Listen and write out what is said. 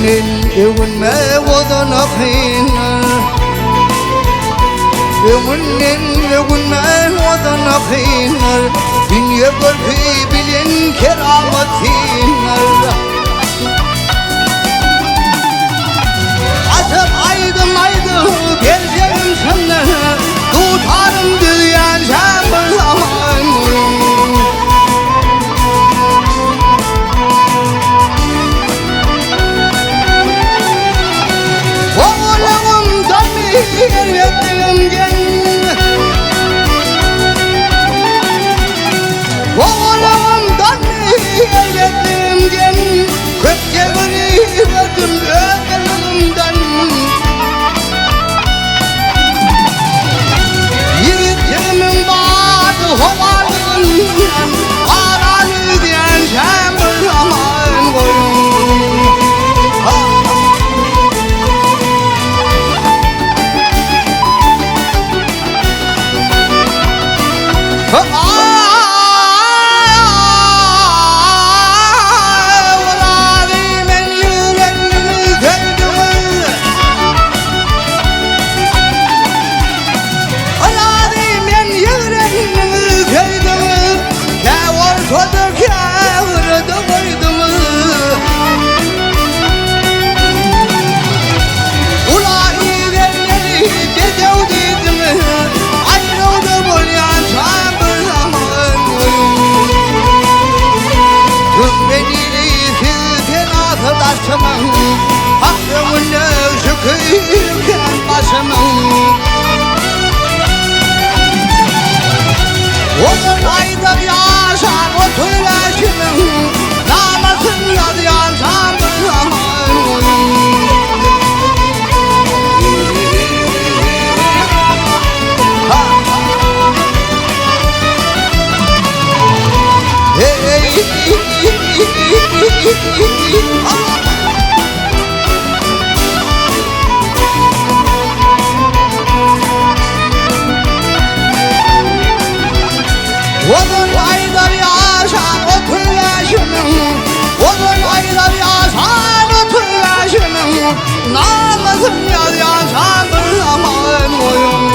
يقول ما وضن خينا يقول ما وضن خينا من يقول في بلين كرامتنا عصب aydım geleceğim sana tutarım diyen şambır aman oğlumdan bir yettiğim gen oğlumdan bir yettiğim gen köpçe beni verdim ömrümden yiğitimin bağdı hovalığından aranı diyen şembır aman koyun hakkımını şükürken başımın onun ayda yaşar o tüleşimin namasında diyen şambır aman onun ayda yaşar o tüleşimin onun ayda yaşar o tüleşimin namasında diyen şambır aman koyun